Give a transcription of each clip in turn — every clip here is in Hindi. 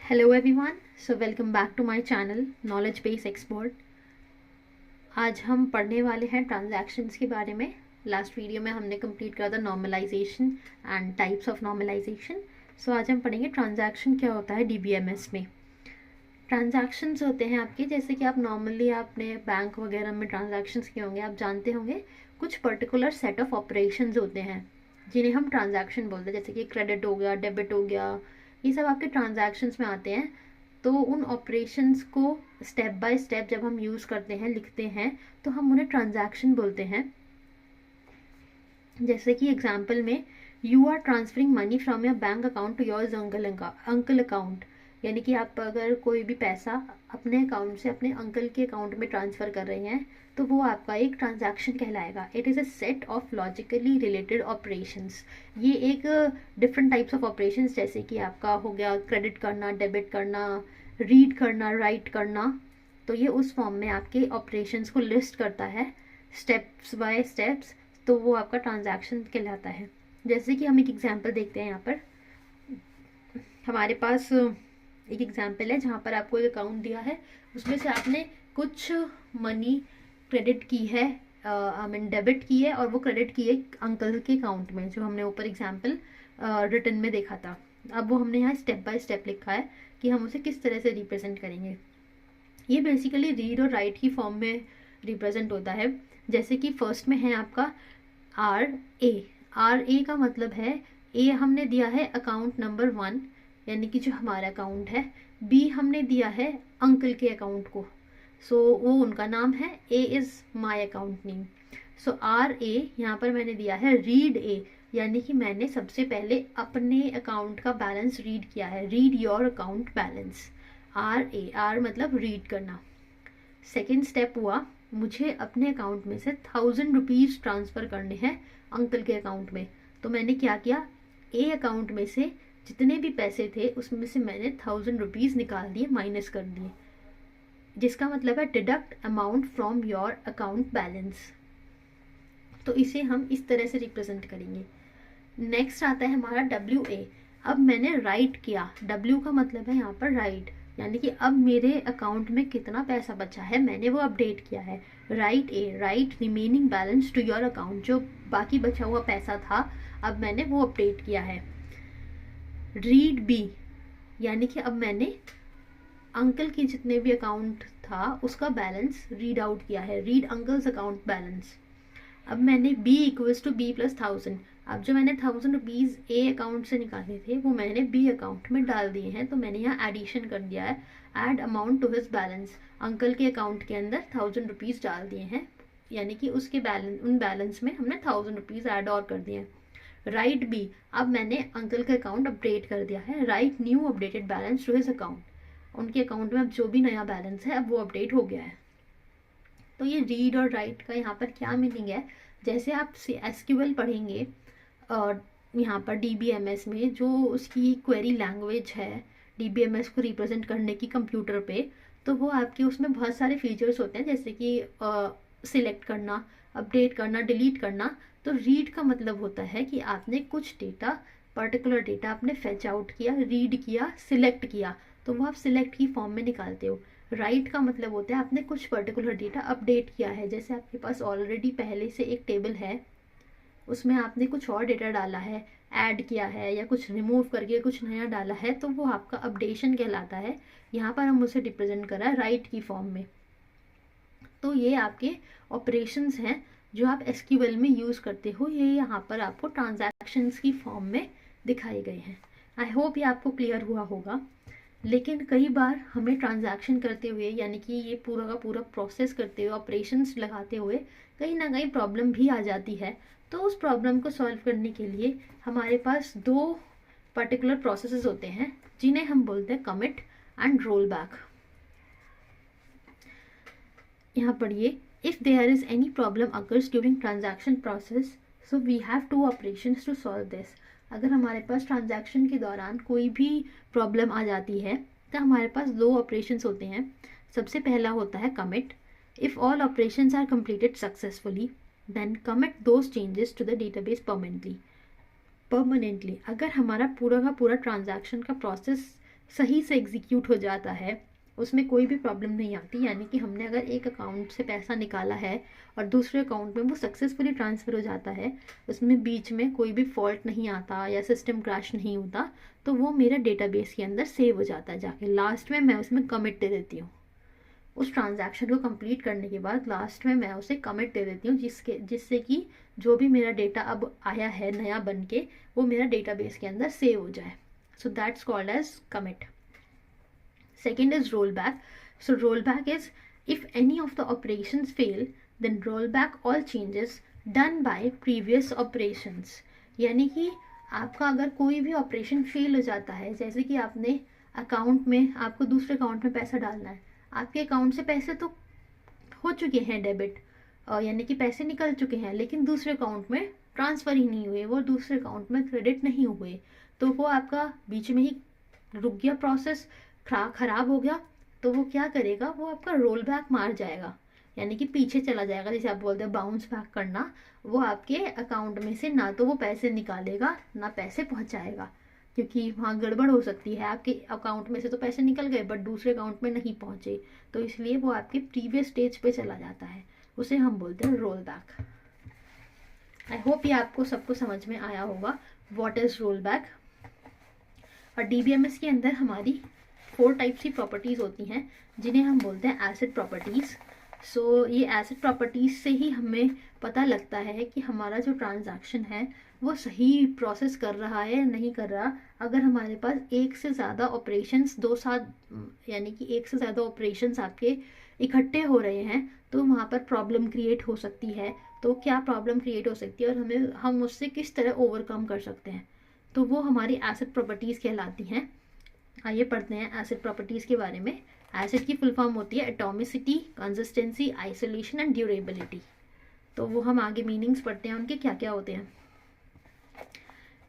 Hello everyone, so welcome back to my channel knowledge base expert. आज हम पढ़ने वाले हैं ट्रांजैक्शंस के बारे में। लास्ट वीडियो में हमने कंप्लीट करा था normalization and types of normalization. So आज हम पढ़ेंगे ट्रांजैक्शन क्या होता है डीबीएमएस में। ट्रांजैक्शंस होते हैं आपके, जैसे कि आप नॉर्मली आपने बैंक वगैरह में ट्रांजैक्शंस किए होंगे, आप जानते होंगे कुछ पर्टिकुलर सेट ऑफ ऑपरेशंस होते हैं जिन्हें हम ट्रांजैक्शन बोलते हैं, जैसे कि क्रेडिट हो गया, डेबिट हो गया, ये सब आपके ट्रांजैक्शंस में आते हैं। तो उन ऑपरेशंस को स्टेप बाय स्टेप जब हम यूज़ करते हैं, लिखते हैं, तो हम उन्हें ट्रांजैक्शन बोलते हैं। जैसे कि एग्जांपल में, you are transferring money from your bank account to your uncle account, यानी कि आप अगर कोई भी पैसा अपने अकाउंट से अपने अंकल के अकाउंट में ट्रांसफ़र कर रहे हैं तो वो आपका एक ट्रांजैक्शन कहलाएगा। It is a set of logically related operations. ये एक डिफरेंट टाइप्स ऑफ ऑपरेशंस, जैसे कि आपका हो गया क्रेडिट करना, डेबिट करना, रीड करना, राइट करना, तो ये उस फॉर्म में आपके ऑपरेशंस को लिस्ट करता है स्टेप्स बाय स्टेप्स, तो वो आपका ट्रांजैक्शन कहलाता है। जैसे कि हम एक एग्जांपल देखते हैं। यहाँ पर हमारे पास एक एग्जांपल है जहाँ पर आपको एक अकाउंट दिया है, उसमें से आपने कुछ मनी क्रेडिट की है, आई मीन डेबिट की है, और वो क्रेडिट की है अंकल के अकाउंट में, जो हमने ऊपर एग्जांपल रिटर्न में देखा था। अब वो हमने यहाँ स्टेप बाय स्टेप लिखा है कि हम उसे किस तरह से रिप्रेजेंट करेंगे। ये बेसिकली रीड और राइट की फॉर्म में रिप्रेजेंट होता है। जैसे कि फर्स्ट में है आपका आर ए का मतलब है, ए हमने दिया है अकाउंट नंबर 1, यानी कि जो हमारा अकाउंट है। बी हमने दिया है अंकल के अकाउंट को, सो वो उनका नाम है, A is my account name. So R A यहाँ पर मैंने दिया है रीड ए, यानी कि मैंने सबसे पहले अपने अकाउंट का बैलेंस रीड किया है, read your account balance. R मतलब रीड करना। सेकेंड स्टेप हुआ, मुझे अपने अकाउंट में से 1000 रुपीज़ ट्रांसफ़र करने हैं अंकल के अकाउंट में। तो मैंने क्या किया, ए अकाउंट में से जितने भी पैसे थे उसमें से मैंने 1000 रुपीज़ निकाल दिए, माइनस कर दिए, जिसका मतलब है deduct amount from your account balance. तो इसे हम इस तरह से रिप्रेजेंट करेंगे। नेक्स्ट आता है हमारा डब्ल्यू ए। अब मैंने राइट किया, डब्ल्यू का मतलब है यहाँ पर राइट, यानी कि अब मेरे अकाउंट में कितना पैसा बचा है मैंने वो अपडेट किया है। Write A, write remaining balance to your account, जो बाकी बचा हुआ पैसा था अब मैंने वो अपडेट किया है। रीड बी, यानी कि अब मैंने अंकल की जितने भी अकाउंट था उसका बैलेंस रीड आउट किया है, रीड अंकल्स अकाउंट बैलेंस। अब मैंने b equals to B plus 1000, अब जो मैंने 1000 रुपीज़ ए अकाउंट से निकाले थे वो मैंने बी अकाउंट में डाल दिए हैं, तो मैंने यहाँ एडिशन कर दिया है, add amount to his balance. Uncle के अकाउंट के अंदर 1000 रुपीज़ डाल दिए हैं, यानी कि उसके बैलेंस, उन बैलेंस में हमने 1000 रुपीज़ ऐड और कर दिए हैं। राइट बी, अब मैंने अंकल का अकाउंट अपडेट कर दिया है, write new updated balance to his account. उनके अकाउंट में अब जो भी नया बैलेंस है अब वो अपडेट हो गया है। तो ये रीड और राइट का यहाँ पर क्या मीनिंग है, जैसे आप एसक्यूएल पढ़ेंगे और यहाँ पर डीबीएमएस में जो उसकी क्वेरी लैंग्वेज है डीबीएमएस को रिप्रेजेंट करने की कंप्यूटर पे, तो वो आपके उसमें बहुत सारे फीचर्स होते हैं, जैसे कि सिलेक्ट करना, अपडेट करना, डिलीट करना। तो रीड का मतलब होता है कि आपने कुछ डेटा, पर्टिकुलर डेटा आपने फेच आउट किया, रीड किया, सिलेक्ट किया, तो वो आप सिलेक्ट की फॉर्म में निकालते हो। राइट का मतलब होता है आपने कुछ पर्टिकुलर डेटा अपडेट किया है, जैसे आपके पास ऑलरेडी पहले से एक टेबल है, उसमें आपने कुछ और डेटा डाला है, ऐड किया है, या कुछ रिमूव करके कुछ नया डाला है, तो वो आपका अपडेशन कहलाता है। यहाँ पर हम उसे रिप्रेजेंट कर रहा है राइट की फॉर्म में। तो ये आपके ऑपरेशंस हैं जो आप एसक्यूएल में यूज़ करते हो, ये यहाँ पर आपको ट्रांजैक्शंस की फॉर्म में दिखाए गए हैं। आई होप ये आपको क्लियर हुआ होगा। लेकिन कई बार हमें ट्रांजैक्शन करते हुए, यानी कि ये पूरा का पूरा प्रोसेस करते हुए, ऑपरेशंस लगाते हुए कहीं ना कहीं प्रॉब्लम भी आ जाती है। तो उस प्रॉब्लम को सॉल्व करने के लिए हमारे पास दो पर्टिकुलर प्रोसेसेस होते हैं जिन्हें हम बोलते हैं कमिट एंड रोल बैक। यहाँ पढ़िए, if there is any problem occurs during transaction process, so we have two operations to solve this. अगर हमारे पास ट्रांजैक्शन के दौरान कोई भी प्रॉब्लम आ जाती है तो हमारे पास दो ऑपरेशंस होते हैं। सबसे पहला होता है commit. If all operations are completed successfully then commit those changes to the database permanently. अगर हमारा पूरा का पूरा ट्रांजैक्शन का प्रोसेस सही से एग्जीक्यूट हो जाता है, उसमें कोई भी प्रॉब्लम नहीं आती। यानी कि हमने अगर एक अकाउंट से पैसा निकाला है और दूसरे अकाउंट में वो सक्सेसफुली ट्रांसफ़र हो जाता है, उसमें बीच में कोई भी फॉल्ट नहीं आता या सिस्टम क्रैश नहीं होता, तो वो मेरा डेटाबेस के अंदर सेव हो जाता है जाके। लास्ट में मैं उसमें कमिट दे देती हूँ, उस ट्रांजैक्शन को कंप्लीट करने के बाद लास्ट में मैं उसे कमिट दे देती हूँ, जिससे कि जो भी मेरा डेटा अब आया है नया बन के, वो मेरा डेटाबेस के अंदर सेव हो जाए। So that's called as commit. Second is rollback. So rollback is if any of the operations fail, then roll back all changes done by previous operations. यानी कि आपका अगर कोई भी ऑपरेशन फेल हो जाता है, जैसे कि आपने अकाउंट में, आपको दूसरे अकाउंट में पैसा डालना है, आपके अकाउंट से पैसे तो हो चुके हैं डेबिट, यानी कि पैसे निकल चुके हैं, लेकिन दूसरे अकाउंट में ट्रांसफ़र ही नहीं हुए, वो दूसरे अकाउंट में क्रेडिट नहीं हुए, तो वो आपका बीच में ही रुक गया, प्रोसेस खराब हो गया। तो वो क्या करेगा, वो आपका रोल बैक मार जाएगा, यानी कि पीछे चला जाएगा, जैसे आप बोलते हैं बाउंस बैक करना। वो आपके अकाउंट में से ना तो वो पैसे निकालेगा ना पैसे पहुंचाएगा, क्योंकि वहाँ गड़बड़ हो सकती है। आपके अकाउंट में से तो पैसे निकल गए बट दूसरे अकाउंट में नहीं पहुंचे, तो इसलिए वो आपके प्रीवियस स्टेज पे चला जाता है, उसे हम बोलते हैं रोल बैक. आई होप ये आपको सबको समझ में आया होगा व्हाट इज रोल बैक. और डीबीएमएस के अंदर हमारी 4 टाइप्स की प्रॉपर्टीज़ होती हैं, जिन्हें हम बोलते हैं एसिड प्रॉपर्टीज़. सो ये एसिड प्रॉपर्टीज़ से ही हमें पता लगता है कि हमारा जो ट्रांजैक्शन है वो सही प्रोसेस कर रहा है या नहीं कर रहा. अगर हमारे पास एक से ज़्यादा ऑपरेशंस यानी कि एक से ज़्यादा ऑपरेशंस आपके इकट्ठे हो रहे हैं, तो वहाँ पर प्रॉब्लम क्रिएट हो सकती है. तो क्या प्रॉब्लम क्रिएट हो सकती है और हम उससे किस तरह ओवरकम कर सकते हैं, तो वो हमारी एसिड प्रॉपर्टीज़ कहलाती हैं. आइए पढ़ते हैं एसिड प्रॉपर्टीज़ के बारे में. एसिड की फुल फॉर्म होती है atomicity, consistency, isolation and durability. तो वो हम आगे मीनिंग्स पढ़ते हैं उनके क्या क्या होते हैं.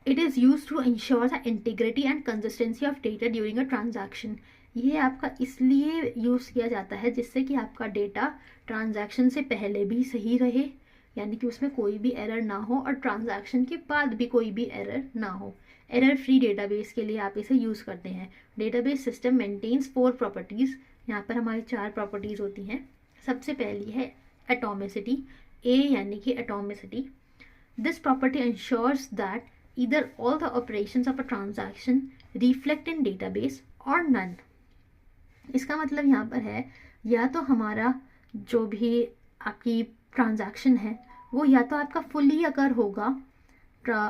It is use to ensure the integrity and consistency of data during a transaction. ये आपका इसलिए यूज़ किया जाता है जिससे कि आपका डेटा ट्रांजैक्शन से पहले भी सही रहे, यानी कि उसमें कोई भी एरर ना हो, और ट्रांजैक्शन के बाद भी कोई भी एरर ना हो. एरर फ्री डेटाबेस के लिए आप इसे यूज़ करते हैं. Database system maintains 4 properties. यहाँ पर हमारी 4 प्रॉपर्टीज़ होती हैं. सबसे पहली है एटॉमिसिटी. ए यानी कि atomicity. This property ensures that either all the operations of a transaction reflect in database और नन. इसका मतलब यहाँ पर है, या तो हमारा जो भी आपकी ट्रांजैक्शन है वो या तो आपका फुल्ली अगर होगा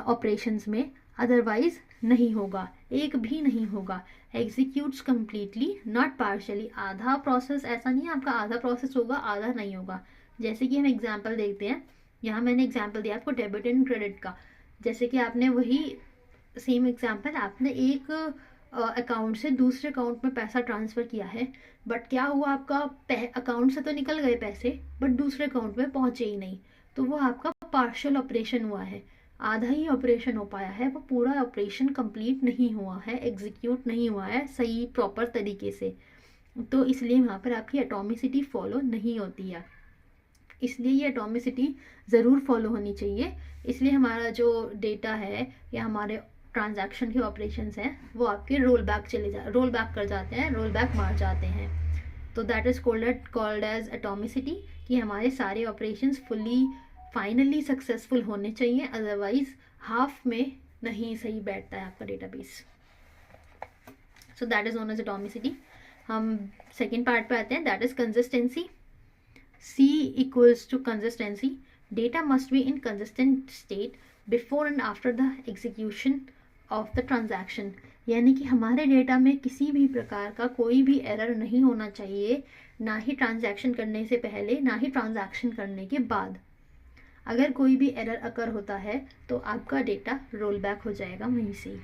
ऑपरेशंस में, अदरवाइज नहीं होगा, एक भी नहीं होगा. Executes completely not partially. आधा प्रोसेस ऐसा नहीं है आपका आधा प्रोसेस होगा आधा नहीं होगा. जैसे कि हम एग्जांपल देखते हैं, यहाँ मैंने एग्जांपल दिया आपको डेबिट एंड क्रेडिट का. जैसे कि आपने वही सेम एग्जांपल, आपने एक अकाउंट से दूसरे अकाउंट में पैसा ट्रांसफ़र किया है, बट क्या हुआ, आपका अकाउंट से तो निकल गए पैसे बट दूसरे अकाउंट में पहुँचे ही नहीं, तो वो आपका पार्शियल ऑपरेशन हुआ है, आधा ही ऑपरेशन हो पाया है. वो पूरा ऑपरेशन कंप्लीट नहीं हुआ है, एग्जीक्यूट नहीं हुआ है सही प्रॉपर तरीके से. तो इसलिए वहाँ पर आपकी एटॉमिसिटी फॉलो नहीं होती है. इसलिए ये एटॉमिसिटी ज़रूर फॉलो होनी चाहिए. इसलिए हमारा जो डेटा है या हमारे ट्रांजैक्शन के ऑपरेशंस हैं वो आपके रोल बैक कर जाते हैं, रोल बैक मार जाते हैं. तो that is called as atomicity, कि हमारे सारे ऑपरेशंस फुल्ली फाइनली सक्सेसफुल होने चाहिए, अदरवाइज हाफ में नहीं सही बैठता है आपका database. So that is known as atomicity. हम सेकेंड पार्ट पे आते हैं, that is consistency. C equals to consistency. Data must be in consistent state before and after the execution of the transaction. यानी कि हमारे डेटा में किसी भी प्रकार का कोई भी एरर नहीं होना चाहिए, ना ही ट्रांजैक्शन करने से पहले ना ही ट्रांजैक्शन करने के बाद. अगर कोई भी एरर अकर होता है तो आपका डेटा रोल बैक हो जाएगा वहीं से.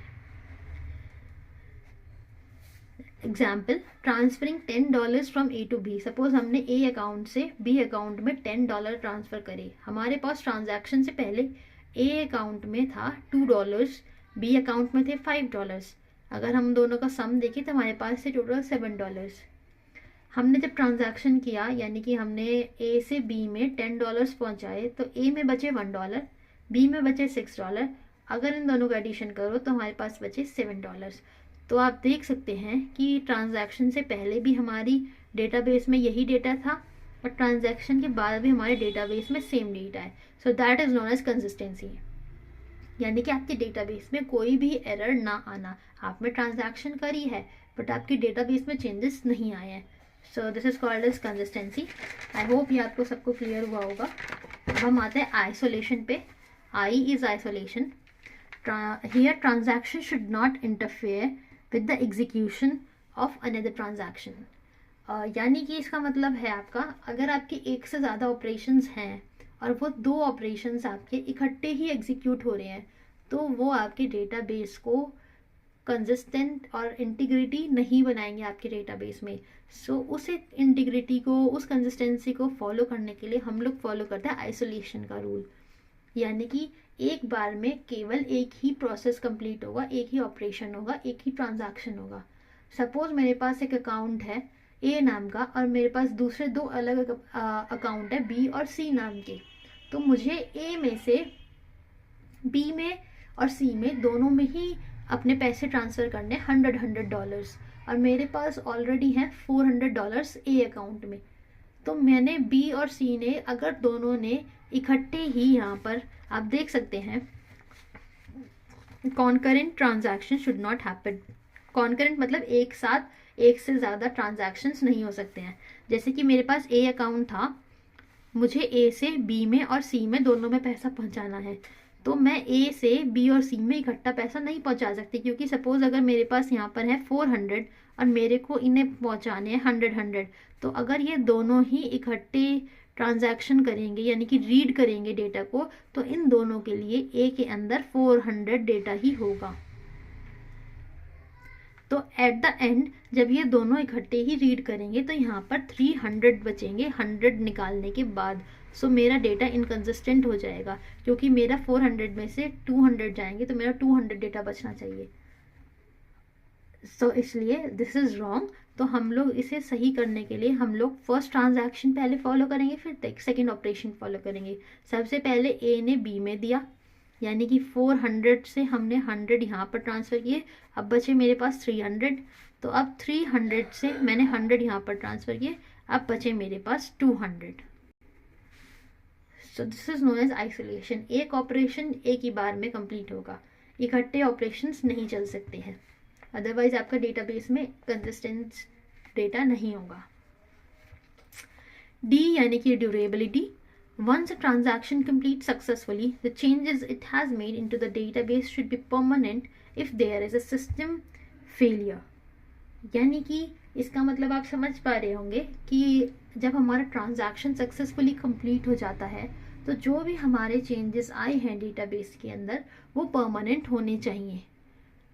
Example, transferring $10 from A to B. Suppose हमने ए अकाउंट से बी अकाउंट में $10 ट्रांसफ़र करे. हमारे पास ट्रांजैक्शन से पहले ए अकाउंट में था $2, बी अकाउंट में थे $5. अगर हम दोनों का सम देखें तो हमारे पास से टोटल $7. हमने जब ट्रांजैक्शन किया, यानी कि हमने ए से बी में $10 पहुंचाए, तो ए में बचे $1, बी में बचे $6. अगर इन दोनों का एडिशन करो तो हमारे पास बचे $7. तो आप देख सकते हैं कि ट्रांजैक्शन से पहले भी हमारी डेटाबेस में यही डेटा था और ट्रांजैक्शन के बाद भी हमारे डेटाबेस में सेम डेटा है। So that is known as consistency, यानी कि आपके डेटाबेस में कोई भी एरर ना आना। आपने ट्रांजैक्शन करी है बट आपके डेटाबेस में चेंजेस नहीं आए हैं। So this is called as consistency. I hope ये आपको सबको क्लियर हुआ होगा। अब हम आते हैं आइसोलेशन पे। I is isolation. Here transaction should not interfere with the execution of another transaction. यानी कि इसका मतलब है आपका, अगर आपके एक से ज़्यादा ऑपरेशंस हैं और वो 2 ऑपरेशंस आपके इकट्ठे ही एग्जीक्यूट हो रहे हैं, तो वो आपके डेटाबेस को कंसिस्टेंट और इंटीग्रिटी नहीं बनाएंगे आपके डेटाबेस में। सो उस इंटीग्रिटी को, उस कंसिस्टेंसी को फॉलो करने के लिए हम लोग फॉलो करते हैं आइसोलेशन का रूल। यानी कि एक बार में केवल एक ही प्रोसेस कंप्लीट होगा, एक ही ऑपरेशन होगा, एक ही ट्रांजैक्शन होगा। सपोज मेरे पास एक अकाउंट है ए नाम का और मेरे पास दूसरे 2 अलग अकाउंट है बी और सी नाम के, तो मुझे ए में से बी में और सी में दोनों में ही अपने पैसे ट्रांसफ़र करने $100 और मेरे पास ऑलरेडी हैं $400 ए अकाउंट में। तो मैंने बी और सी ने, अगर दोनों ने इकट्ठे ही, यहाँ पर आप देख सकते हैं concurrent transaction should not happen. Concurrent मतलब एक साथ एक से ज़्यादा ट्रांजैक्शंस नहीं हो सकते हैं। जैसे कि मेरे पास ए अकाउंट था, मुझे ए से बी में और सी में दोनों में पैसा पहुंचाना है, तो मैं ए से बी और सी में इकट्ठा पैसा नहीं पहुंचा सकती, क्योंकि सपोज़ अगर मेरे पास यहाँ पर है 400 और मेरे को इन्हें पहुंचाने हैं 100, तो अगर ये दोनों ही इकट्ठे ट्रांजैक्शन करेंगे, यानी कि रीड करेंगे डेटा को, तो इन दोनों के लिए ए के अंदर 400 डेटा ही होगा। तो एट द एंड जब ये दोनों इकट्ठे ही रीड करेंगे तो यहाँ पर 300 बचेंगे 100 निकालने के बाद। सो मेरा डेटा इनकंसिस्टेंट हो जाएगा, क्योंकि मेरा 400 में से 200 जाएंगे, तो मेरा 200 डेटा बचना चाहिए। सो इसलिए दिस इज़ रॉन्ग। तो हम लोग इसे सही करने के लिए हम लोग फर्स्ट ट्रांजैक्शन पहले फॉलो करेंगे, फिर सेकेंड ऑपरेशन फॉलो करेंगे। सबसे पहले ए ने बी में दिया, यानी कि 400 से हमने 100 यहाँ पर ट्रांसफ़र किए, अब बचे मेरे पास 300। तो अब 300 से मैंने 100 यहाँ पर ट्रांसफ़र किए, अब बचे मेरे पास 200। So this is known as isolation. एक ऑपरेशन एक ही बार में कंप्लीट होगा, इकट्ठे ऑपरेशंस नहीं चल सकते हैं, अदरवाइज आपका डेटाबेस में कंसिस्टेंट डेटा नहीं होगा। डी यानी कि durability. Once a transaction completes successfully, the changes it has made into the database should be permanent if there is a system failure. यानी कि इसका मतलब आप समझ पा रहे होंगे कि जब हमारा ट्रांजैक्शन सक्सेसफुली कंप्लीट हो जाता है तो जो भी हमारे चेंजेस आए हैं डेटाबेस के अंदर वो परमानेंट होने चाहिए।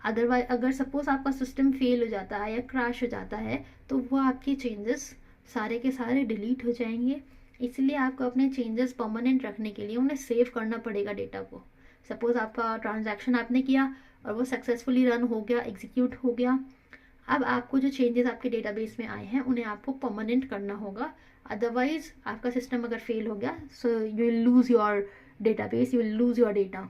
अदरवाइज अगर सपोज आपका सिस्टम फेल हो जाता है या क्रैश हो जाता है तो वो आपके चेंजेस सारे के सारे डिलीट हो जाएंगे। इसलिए आपको अपने चेंजेस परमानेंट रखने के लिए उन्हें सेव करना पड़ेगा डेटा को। सपोज आपका ट्रांजैक्शन आपने किया और वो सक्सेसफुली रन हो गया, एग्जीक्यूट हो गया, अब आपको जो चेंजेस आपके डेटाबेस में आए हैं उन्हें आपको परमानेंट करना होगा। अदरवाइज आपका सिस्टम अगर फेल हो गया so you will lose your database, you will lose your data.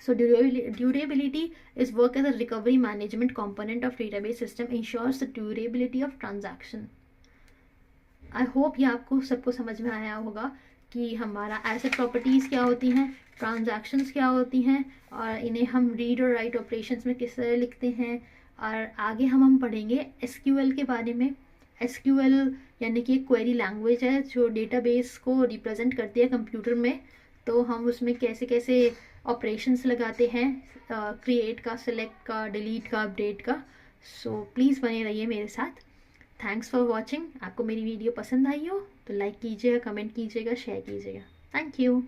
So durability is work as a recovery management component of database system, ensures the durability of transaction. I hope ये आपको सबको समझ में आया होगा कि हमारा एसेट प्रॉपर्टीज़ क्या होती हैं, ट्रांजैक्शंस क्या होती हैं और इन्हें हम रीड और राइट ऑपरेशंस में किस तरह लिखते हैं। और आगे हम पढ़ेंगे एसक्यूएल के बारे में। एसक्यूएल यानी कि एक क्वेरी लैंग्वेज है जो डेटाबेस को रिप्रेजेंट करती है कंप्यूटर में। तो हम उसमें कैसे कैसे ऑपरेशंस लगाते हैं, क्रिएट का, सिलेक्ट का, डिलीट का, अपडेट का। सो प्लीज़ बने रहिए मेरे साथ। Thanks for watching. आपको मेरी वीडियो पसंद आई हो तो लाइक कीजिएगा, कमेंट कीजिएगा, शेयर कीजिएगा। Thank you.